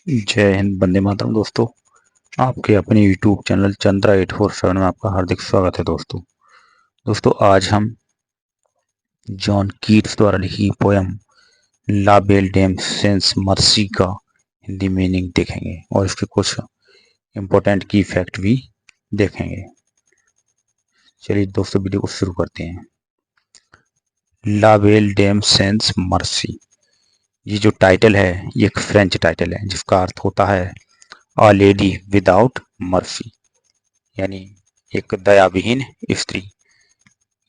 जय हिंद, वंदे मातरम। दोस्तों, आपके अपने यूट्यूब चैनल चंद्रा 847 में आपका हार्दिक स्वागत है। दोस्तों आज हम जॉन कीट्स द्वारा लिखी पोयम ला बेल डेम सेंस मर्सी का हिंदी मीनिंग देखेंगे और इसके कुछ इम्पोर्टेंट की फैक्ट भी देखेंगे। चलिए दोस्तों, वीडियो को शुरू करते हैं। ला बेल डेम सेंस मर्सी, ये जो टाइटल है ये एक फ्रेंच टाइटल है जिसका अर्थ होता है अ लेडी विदाउट मर्सी, यानी एक दयाविहीन स्त्री।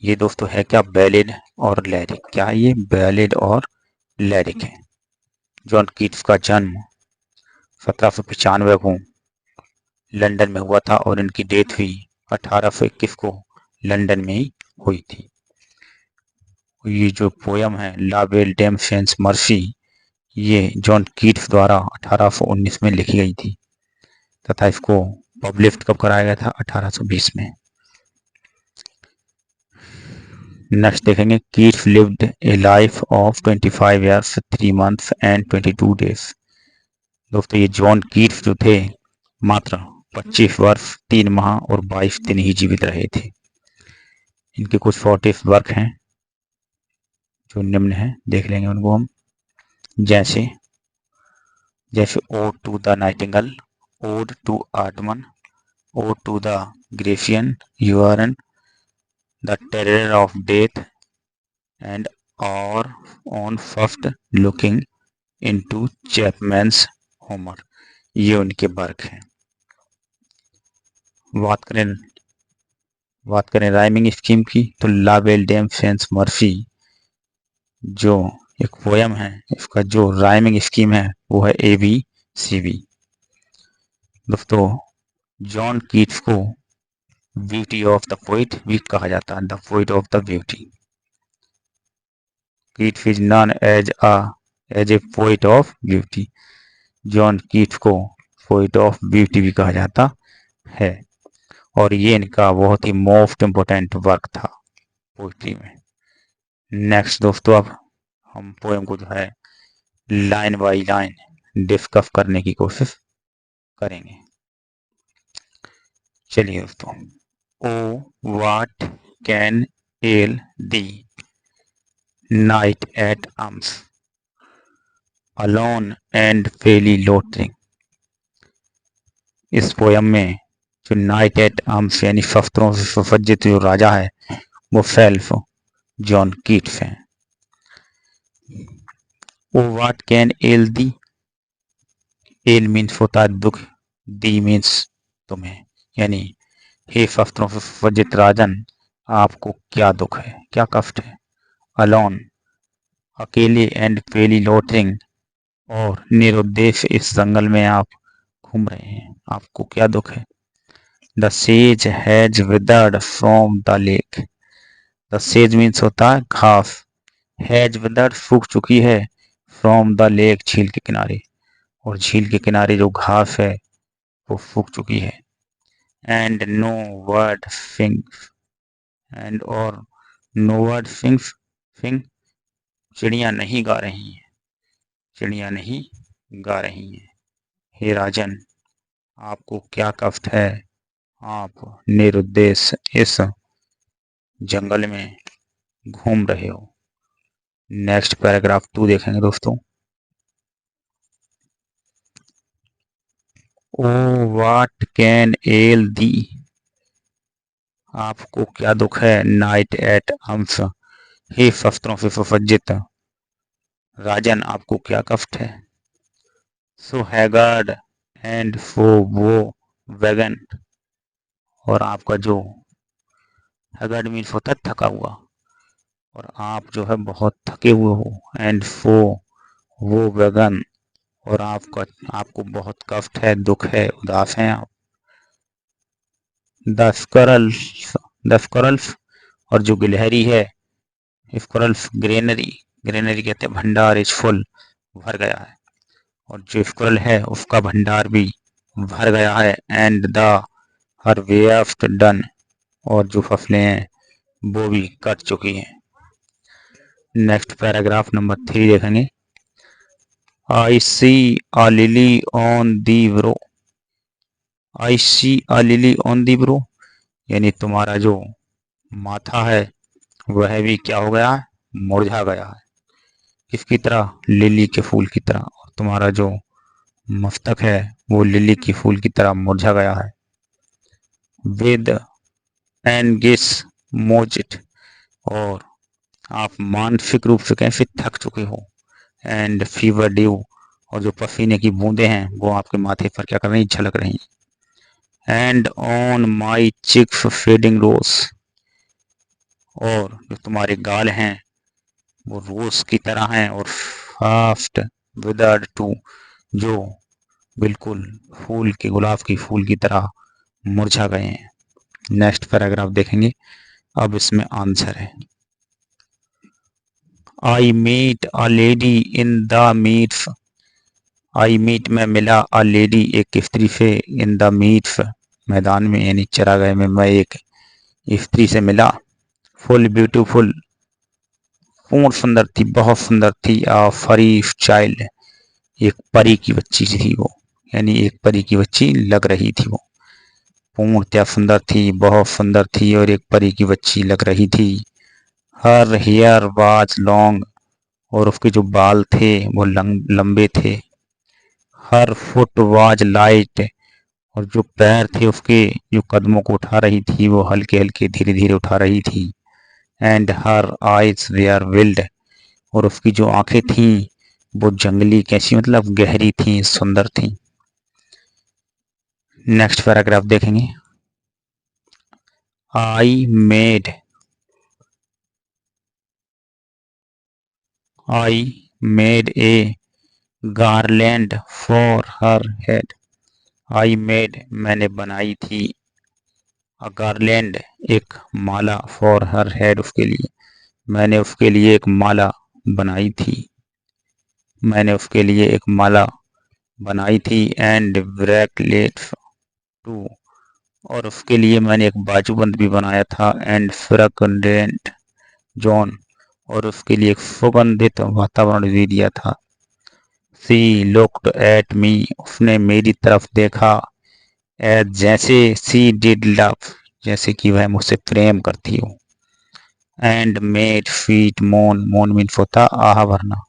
ये दोस्तों है क्या? बैलेड और लैरिक। क्या है ये? बैलेड और लैरिक है। जॉन कीट्स का जन्म 1795 को लंदन में हुआ था और इनकी डेथ हुई 1821 को लंदन में ही हुई थी। ये जो पोयम है ला बेल डेम सेंस मर्सी, ये जॉन कीट्स द्वारा 1819 में लिखी गई थी तथा इसको पब्लिश कब कराया गया था? 1820 में। नेक्स्ट देखेंगे, Keats lived A life of 25 years 3 months and 22 days। दोस्तों ये जॉन कीट्स जो थे मात्र 25 वर्ष 3 माह और 22 दिन ही जीवित रहे थे। इनके कुछ 40 वर्क हैं जो निम्न हैं, देख लेंगे उनको हम। जैसे ode to the nightingale, ode to autumn, ode to the Grecian urn, the terror of death and or on first looking into Chapman's Homer। ये उनके वर्क हैं। बात करें राइमिंग स्कीम की तो ला बेल डेम सेंस मर्सी जो एक poem है, इसका जो राइमिंग स्कीम है वो है ABCB। दोस्तों जॉन कीट्स को ब्यूटी ऑफ द पोइट भी कहा जाता है, the poet of the beauty. Keats is known as a poet of beauty. John Keats को पोइट ऑफ ब्यूटी भी कहा जाता है और ये इनका बहुत ही मोस्ट इम्पोर्टेंट वर्क था पोइट्री में। नेक्स्ट दोस्तों, अब हम पोएम को जो है लाइन बाय लाइन डिस्कस करने की कोशिश करेंगे। चलिए दोस्तों, O what can ail thee knight at arms alone and palely loitering. इस पोयम में जो नाइट एट आर्म्स यानी शस्त्रों से सुसज्जित जो राजा है वो सेल्फ जॉन कीट्स हैं। ओ what can ail the, L means होता है दुख, दी मीन्स तुम्हें, यानी हे शस्त्रों से सुसज्जित राजन, आपको क्या दुख है, क्या कष्ट है। अलोन अकेले, एंड फेली लोटरिंग और निरुद्देश्य इस जंगल में आप घूम रहे हैं, आपको क्या दुख है। The sage has withered from the lake, the sage means होता है घास, हैज विदर्ड सूख चुकी है, फ्रॉम द लेक झील के किनारे, और झील के किनारे जो घास है वो सूख चुकी है। And no word sings, and और नो वर्ड सिंग्स, सिंग चिड़िया नहीं गा रही हैं, चिड़िया नहीं गा रही हैं। हे राजन, आपको क्या कष्ट है, आप निरुद्देश्य इस जंगल में घूम रहे हो। नेक्स्ट पैराग्राफ 2 देखेंगे दोस्तों। ओ व्हाट कैन एल दी, आपको क्या दुख है, नाइट एट आर्म्स, हे शस्त्रों से सुसज्जित राजन, आपको क्या कष्ट है। सो हैगार्ड एंड सो वो वैगन, और आपका जो हैगार्ड मीन्स होता है थका हुआ, और आप जो है बहुत थके हुए हो। एंड सो वो वैगन, और आपको बहुत कष्ट है, दुख है, उदास हैं आप। द स्क्वरल्स, और जो गिलहरी है, स्क्वरल्स ग्रेनरी, ग्रेनरी कहते हैं भंडार, इज फुल भर गया है, और जो स्क्वरल है उसका भंडार भी भर गया है। And the harvest done, और जो फसलें हैं वो भी कट चुकी हैं। नेक्स्ट पैराग्राफ नंबर 3 देखेंगे। I see a lily on the brow. I see a lily on the brow, यानी तुम्हारा जो माथा है वह भी क्या हो गया है, मुरझा गया है। किसकी तरह, लिली के फूल की तरह। और तुम्हारा जो मस्तक है वो लिली के फूल की तरह मुरझा गया है। विद एंड गिस मोजिट, और आप मानसिक रूप से कैसे थक चुके हो। एंड फीवर ड्यू, और जो पसीने की बूंदें हैं वो आपके माथे पर क्या कर रही, झलक रही। And on my cheeks fading rose, और जो तुम्हारे गाल हैं वो रोज की तरह हैं और फास्ट विदर्ड टू, जो बिल्कुल फूल के, गुलाब की फूल की तरह मुरझा गए हैं। नेक्स्ट पैराग्राफ देखेंगे। अब इसमें आंसर है, I meet a lady in the meads. I meet में मिला, अ लेडी एक स्त्री से, इन द मीट्स मैदान में यानी चरागाह में मैं एक स्त्री से मिला। फुल ब्यूटीफुल, पूर्ण सुंदर थी, बहुत सुंदर थी। अ फरी चाइल्ड, एक परी की बच्ची थी वो, यानी एक परी की बच्ची लग रही थी वो। पूर्णतया सुंदर थी, बहुत सुंदर थी और एक परी की बच्ची लग रही थी। हर हेयर वाज लॉन्ग, और उसके जो बाल थे वो लंबे थे। हर फुट वाज लाइट, और जो पैर थे उसके, जो कदमों को उठा रही थी वो हल्के हल्के धीरे धीरे उठा रही थी। And her eyes were wild, और उसकी जो आंखें थीं वो जंगली, कैसी मतलब गहरी थीं, सुंदर थीं। नेक्स्ट पैराग्राफ देखेंगे। I made, I made a garland for her head. I made मैंने बनाई थी, अ गार्लैंड एक माला, फॉर हर हेड उसके लिए, मैंने उसके लिए एक माला बनाई थी। मैंने उसके लिए एक माला बनाई थी। एंड ब्रेकलेट टू, और उसके लिए मैंने एक बाजूबंद भी बनाया था। एंड फ्रेगनेंट जॉन, और उसके लिए एक सुगंधित वातावरण भी दिया था। सी लुक्ड एट मी, उसने मेरी तरफ देखा। एज जैसे, सी डिड लव, जैसे कि वह मुझसे प्रेम करती हो। एंड मेड स्वीट मोन, मोन मीन्स होता आह भरना,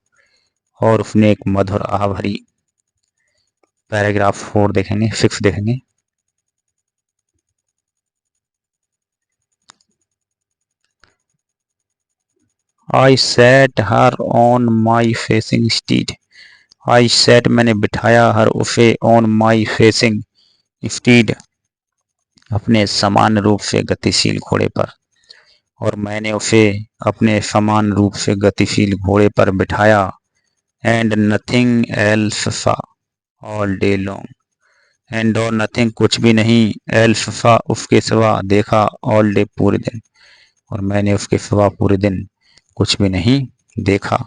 और उसने एक मधुर आह भरी। पैराग्राफ 4 देखेंगे, 6 देखेंगे। I set her on my facing steed. I set मैंने बिठाया, हर उसे, ऑन माई फेसिंग स्टीड अपने समान रूप से गतिशील घोड़े पर, और मैंने उसे अपने समान रूप से गतिशील घोड़े पर बिठाया। एंड नथिंग एल्स सा ऑल डे लॉन्ग, एंड और नथिंग कुछ भी नहीं, एल्स सा उसके सिवा, देखा, ऑल डे पूरे दिन, और मैंने उसके सिवा पूरे दिन कुछ भी नहीं देखा।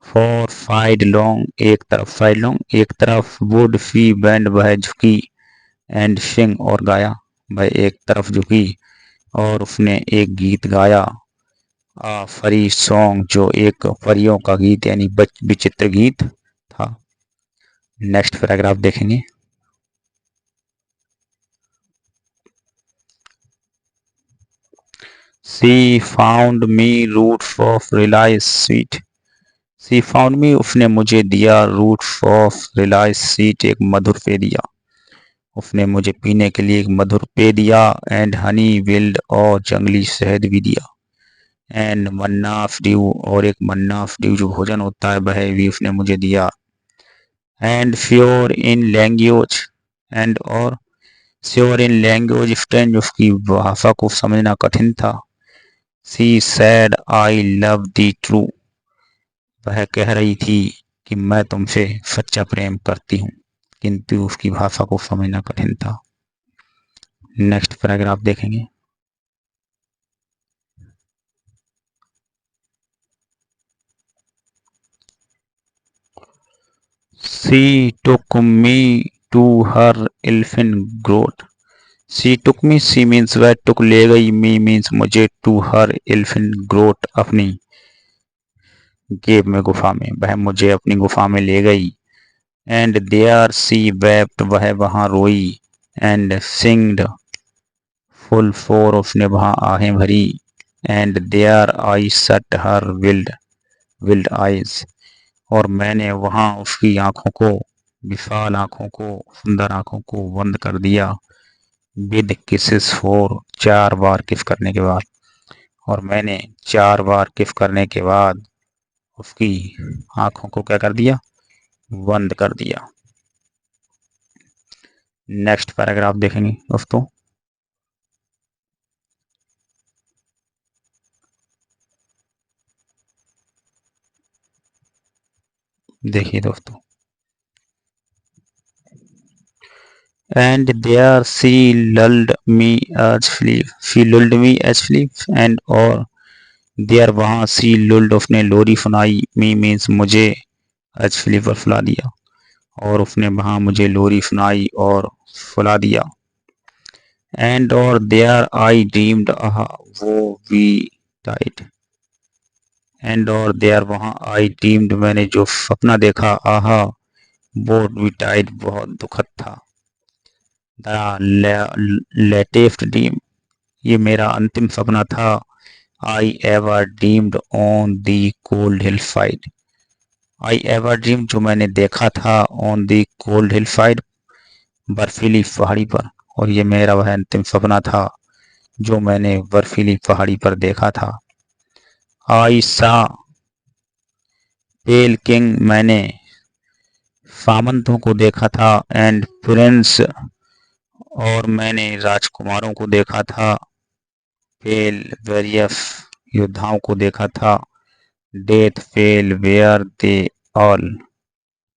फॉर साइड लॉन्ग, एक तरफ, साइड लॉन्ग एक तरफ, वुड सी बैंड वह झुकी। एंड सिंग और गाया, वह एक तरफ झुकी और उसने एक गीत गाया। आ फरी सॉन्ग, जो एक परियों का गीत यानी विचित्र गीत था। नेक्स्ट पैराग्राफ देखेंगे। She found me roots of reliance sweet. She found me, उसने मुझे दिया, रूट्स ऑफ रिलायंस स्वीट एक मधुर पेय दिया। उसने मुझे पीने के लिए एक मधुर पेय दिया। एंड हनी विल्ड, और जंगली शहद भी दिया। एंड मन्ना ड्यू, और एक मन्ना ड्यू जो भोजन होता है वह भी उसने मुझे दिया। And sure in language, and और श्योर इन लैंग्वेज स्ट्रेंज, उसकी भाषा को समझना कठिन था। She said I love thee true, वह कह रही थी कि मैं तुमसे सच्चा प्रेम करती हूँ, किंतु उसकी भाषा को समझना कठिन था। नेक्स्ट पैराग्राफ देखेंगे। She took me to her elfin growth. She took me, she means वह, टुक ले गई, मी मीन्स मुझे, टू हर एल्फिन ग्रोथ अपनी गेव में गुफा में, वह मुझे अपनी गुफा में ले गई। एंड देयर सी वेप्ट, वह वहां रोई। एंड सिंग्ड फुल फोर, उसने वहां आहें भरी। एंड देयर आई सट हर विल्ड आइज, और मैंने वहां उसकी आंखों को, विशाल आंखों को, सुंदर आंखों को बंद कर दिया। विद किसेस फोर, 4 बार किस करने के बाद, और मैंने 4 बार किस करने के बाद उसकी आंखों को क्या कर दिया, बंद कर दिया। नेक्स्ट पैराग्राफ देखेंगे दोस्तों। देखिए दोस्तों, and there she lulled me as sleep, and और there वहाँ she lulled, उसने लोरी सुनाई, me means मुझे, as sleep पर सुला दिया, और उसने वहाँ मुझे लोरी सुनाई और सुला दिया। and और there I dreamed, वो we died, and और there वहाँ I dreamed, मैंने जो सपना देखा, वो we died, बहुत दुखद था। the latest dream, ये मेरा अंतिम सपना था। I ever dreamed on the cold hillside, I ever dreamed, जो मैंने देखा था, on the cold hillside, बर्फीली पहाड़ी पर, और ये मेरा वह अंतिम सपना था जो मैंने बर्फीली पहाड़ी पर देखा था। I saw pale king, मैंने सामंतों को देखा था। एंड प्रिंस, और मैंने राजकुमारों को देखा था। फेल वेरियस, योद्धाओं को देखा था। Death pale were they all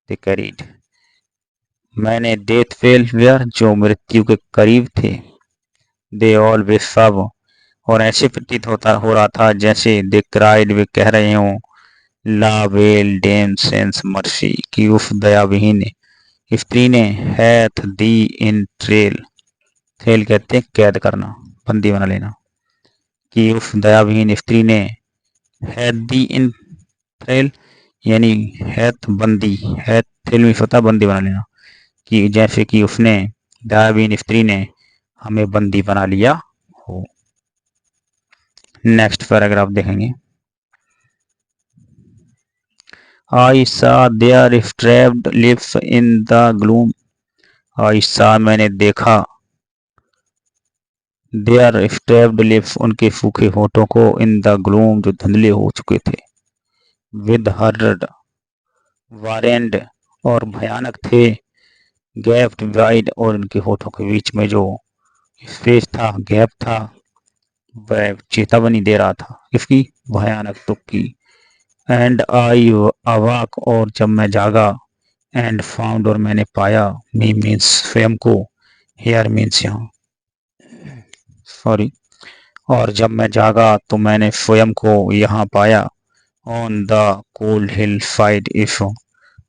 they cried, मैंने डेथ फेल वेयर, जो मृत्यु के करीब थे। दे ऑल, वे सब, और ऐसे प्रतीत हो रहा था जैसे दे क्राइड, वे कह रहे हों, ला वेल डेम सेंस मर्सी, कि उस दयाविहीन स्त्री ने, हैथ दी इन ट्रेल, ट्रेल कहते हैं कैद करना, बंदी बना लेना, कि उस दयाविहीन स्त्री ने, हैथ दी इन ट्रेल यानी हैथ बंदी, हैथ ट्रेल में होता बंदी बना लेना, कि जैसे कि उसने, दयाविहीन स्त्री ने हमें बंदी बना लिया हो। नेक्स्ट पैराग्राफ देखेंगे। I saw their strapped lips in the gloom, I saw, मैंने देखा, their strapped lips, उनके सूखे होठों को, in the gloom, जो धुंधले हो चुके थे। with horrid, वारेंड, और भयानक थे। गैप्ड वाइड, और उनके होठों के बीच में जो स्पेस था, गैप था, वह चेतावनी दे रहा था इसकी, भयानक दुख की। एंड आई अवाक, और जब मैं जागा। एंड फाउंड, और मैंने पाया। मी मीन्स स्वयं को, हेयर मीन्स यहाँ, सॉरी, और जब मैं जागा तो मैंने स्वयं को यहाँ पाया। On the cold hill side, इस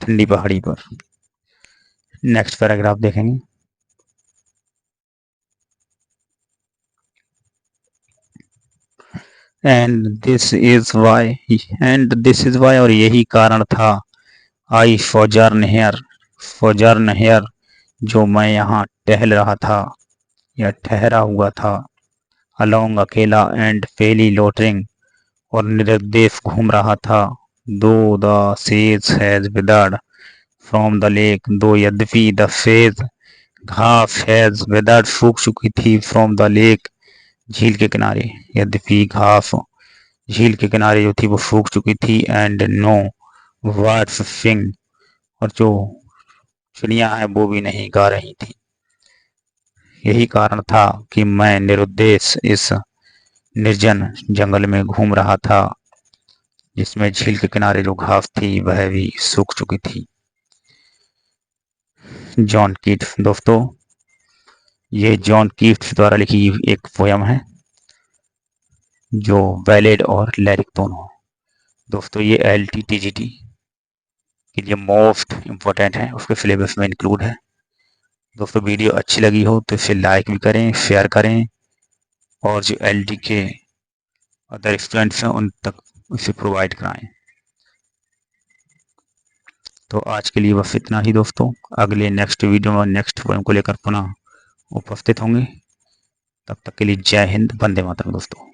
ठंडी पहाड़ी पर। नेक्स्ट पैराग्राफ देखेंगे। एंड दिस इज वाई, और यही कारण था। आई फॉजर्न हेयर, जो मैं यहाँ टहल रहा था या ठहरा हुआ था। अलोंग, अकेला। एंड फेली लोटरिंग, और निरुद्देश घूम रहा था। दो the sage has withered from the lake, दो यद्यपि द सेज घास हैज विदर्ड, सूख चुकी थी, फ्रॉम द लेक, झील के किनारे। यद्यपि घास झील के किनारे जो थी वो सूख चुकी थी। एंड नो बर्ड्स सिंग, और जो चिड़ियां हैं वो भी नहीं गा रही थी। यही कारण था कि मैं निरुद्देश इस निर्जन जंगल में घूम रहा था, जिसमें झील के किनारे जो घास थी वह भी सूख चुकी थी। जॉन कीट्स, दोस्तों ये जॉन कीट्स द्वारा लिखी एक पोयम है जो बैलेड और लिरिक दोनों। दोस्तों ये LTTGT के लिए मोस्ट इम्पोर्टेंट है, उसके सिलेबस में इंक्लूड है। दोस्तों वीडियो अच्छी लगी हो तो इसे लाइक भी करें, शेयर करें, और जो LD के अदर स्टूडेंट्स हैं उन तक इसे प्रोवाइड कराएं। तो आज के लिए बस इतना ही दोस्तों। अगले नेक्स्ट वीडियो में नेक्स्ट पोएम को लेकर पुनः उपस्थित होंगे। तब तक के लिए जय हिंद, वंदे मातरम दोस्तों।